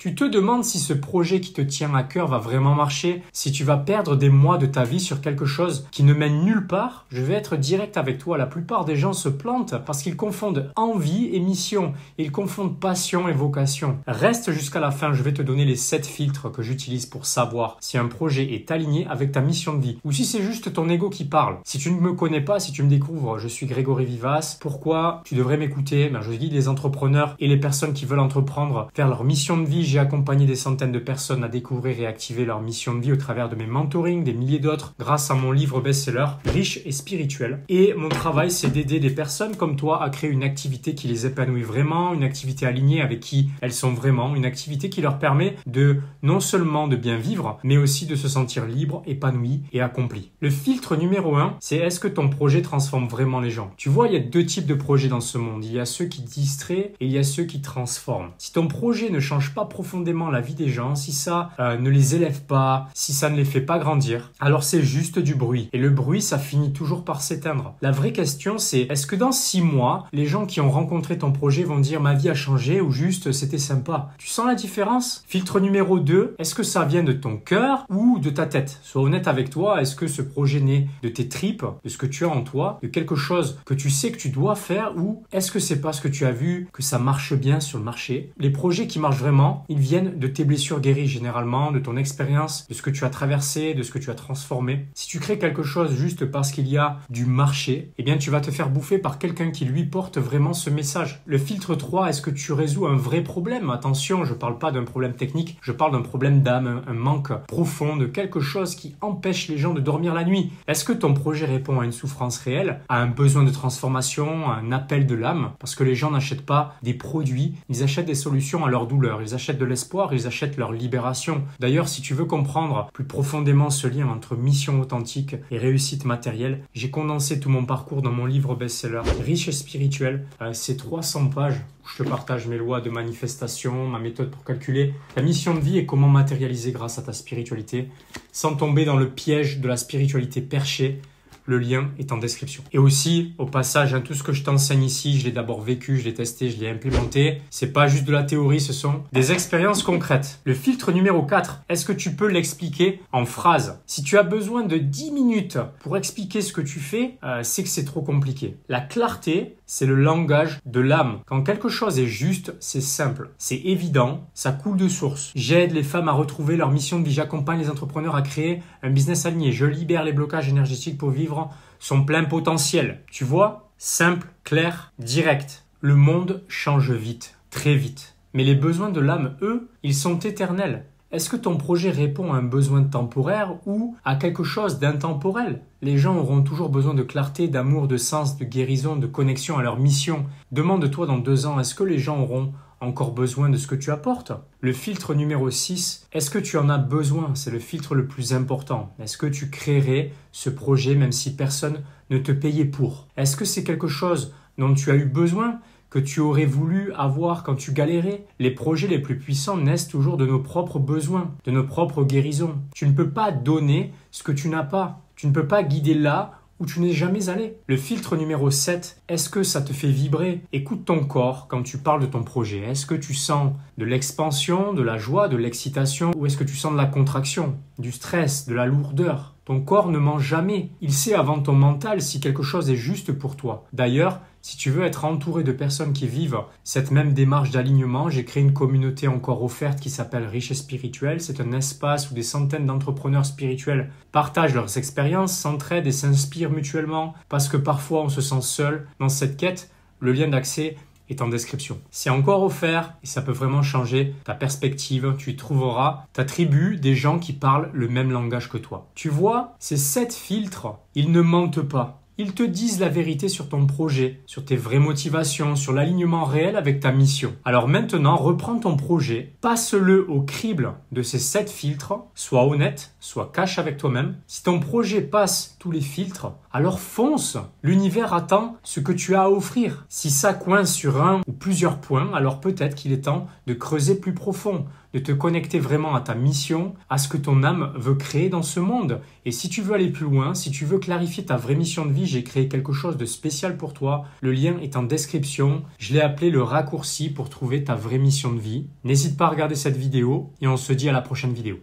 Tu te demandes si ce projet qui te tient à cœur va vraiment marcher, si tu vas perdre des mois de ta vie sur quelque chose qui ne mène nulle part. Je vais être direct avec toi, la plupart des gens se plantent parce qu'ils confondent envie et mission. Ils confondent passion et vocation. Reste jusqu'à la fin, je vais te donner les 7 filtres que j'utilise pour savoir si un projet est aligné avec ta mission de vie ou si c'est juste ton ego qui parle. Si tu ne me connais pas, si tu me découvres, je suis Grégory Vivas. Pourquoi tu devrais m'écouter? Je guide les entrepreneurs et les personnes qui veulent entreprendre vers leur mission de vie. J'ai accompagné des centaines de personnes à découvrir et activer leur mission de vie au travers de mes mentorings, des milliers d'autres, grâce à mon livre best-seller, Riche et spirituel. Et mon travail, c'est d'aider des personnes comme toi à créer une activité qui les épanouit vraiment, une activité alignée avec qui elles sont vraiment, une activité qui leur permet de non seulement de bien vivre, mais aussi de se sentir libre, épanoui et accompli. Le filtre numéro 1, c'est est-ce que ton projet transforme vraiment les gens? Tu vois, il y a 2 types de projets dans ce monde. Il y a ceux qui distraient et il y a ceux qui transforment. Si ton projet ne change pas profondément la vie des gens, si ça ne les élève pas, si ça ne les fait pas grandir, alors c'est juste du bruit. Et le bruit, ça finit toujours par s'éteindre. La vraie question, c'est est-ce que dans 6 mois, les gens qui ont rencontré ton projet vont dire ma vie a changé ou juste c'était sympa? Tu sens la différence? Filtre numéro 2, est-ce que ça vient de ton cœur ou de ta tête? Sois honnête avec toi, est-ce que ce projet naît de tes tripes, de ce que tu as en toi, de quelque chose que tu sais que tu dois faire, ou est-ce que c'est parce que tu as vu que ça marche bien sur le marché? Les projets qui marchent vraiment, ils viennent de tes blessures guéries généralement, de ton expérience, de ce que tu as traversé, de ce que tu as transformé. Si tu crées quelque chose juste parce qu'il y a du marché, eh bien tu vas te faire bouffer par quelqu'un qui lui porte vraiment ce message. Le filtre 3, est-ce que tu résous un vrai problème? Attention, je ne parle pas d'un problème technique, je parle d'un problème d'âme, un manque profond de quelque chose qui empêche les gens de dormir la nuit. Est-ce que ton projet répond à une souffrance réelle, à un besoin de transformation, à un appel de l'âme? Parce que les gens n'achètent pas des produits, ils achètent des solutions à leur douleur, ils achètent de l'espoir, ils achètent leur libération. D'ailleurs, si tu veux comprendre plus profondément ce lien entre mission authentique et réussite matérielle, j'ai condensé tout mon parcours dans mon livre best-seller Riche et spirituel. C'est 300 pages où je te partage mes lois de manifestation, ma méthode pour calculer ta mission de vie et comment matérialiser grâce à ta spiritualité sans tomber dans le piège de la spiritualité perchée. Le lien est en description. Et aussi, au passage, tout ce que je t'enseigne ici, je l'ai d'abord vécu, je l'ai testé, je l'ai implémenté. C'est pas juste de la théorie, ce sont des expériences concrètes. Le filtre numéro 4, est-ce que tu peux l'expliquer en phrases? Si tu as besoin de 10 minutes pour expliquer ce que tu fais, c'est que c'est trop compliqué. La clarté, c'est le langage de l'âme. Quand quelque chose est juste, c'est simple, c'est évident, ça coule de source. J'aide les femmes à retrouver leur mission de vie, j'accompagne les entrepreneurs à créer un business aligné, je libère les blocages énergétiques pour vivre son plein potentiel. Tu vois? Simple, clair, direct. Le monde change vite, très vite. Mais les besoins de l'âme, eux, ils sont éternels. Est-ce que ton projet répond à un besoin temporaire ou à quelque chose d'intemporel? Les gens auront toujours besoin de clarté, d'amour, de sens, de guérison, de connexion à leur mission. Demande-toi dans 2 ans, est-ce que les gens auront encore besoin de ce que tu apportes? Le filtre numéro 6, est-ce que tu en as besoin? C'est le filtre le plus important. Est-ce que tu créerais ce projet même si personne ne te payait pour? Est-ce que c'est quelque chose dont tu as eu besoin, que tu aurais voulu avoir quand tu galérais? Les projets les plus puissants naissent toujours de nos propres besoins, de nos propres guérisons. Tu ne peux pas donner ce que tu n'as pas. Tu ne peux pas guider là où tu n'es jamais allé. Le filtre numéro 7, est-ce que ça te fait vibrer? Écoute ton corps quand tu parles de ton projet. Est-ce que tu sens de l'expansion, de la joie, de l'excitation, ou est-ce que tu sens de la contraction, du stress, de la lourdeur? Ton corps ne ment jamais. Il sait avant ton mental si quelque chose est juste pour toi. D'ailleurs, si tu veux être entouré de personnes qui vivent cette même démarche d'alignement, j'ai créé une communauté encore offerte qui s'appelle Riche et spirituel. C'est un espace où des centaines d'entrepreneurs spirituels partagent leurs expériences, s'entraident et s'inspirent mutuellement parce que parfois on se sent seul dans cette quête. Le lien d'accès est en description. C'est encore offert et ça peut vraiment changer ta perspective. Tu y trouveras ta tribu, des gens qui parlent le même langage que toi. Tu vois, ces 7 filtres, ils ne mentent pas. Ils te disent la vérité sur ton projet, sur tes vraies motivations, sur l'alignement réel avec ta mission. Alors maintenant, reprends ton projet, passe-le au crible de ces 7 filtres, sois honnête, sois cash avec toi-même. Si ton projet passe tous les filtres, alors fonce. L'univers attend ce que tu as à offrir. Si ça coince sur un ou plusieurs points, alors peut-être qu'il est temps de creuser plus profond, de te connecter vraiment à ta mission, à ce que ton âme veut créer dans ce monde. Et si tu veux aller plus loin, si tu veux clarifier ta vraie mission de vie, j'ai créé quelque chose de spécial pour toi. Le lien est en description. Je l'ai appelé le raccourci pour trouver ta vraie mission de vie. N'hésite pas à regarder cette vidéo et on se dit à la prochaine vidéo.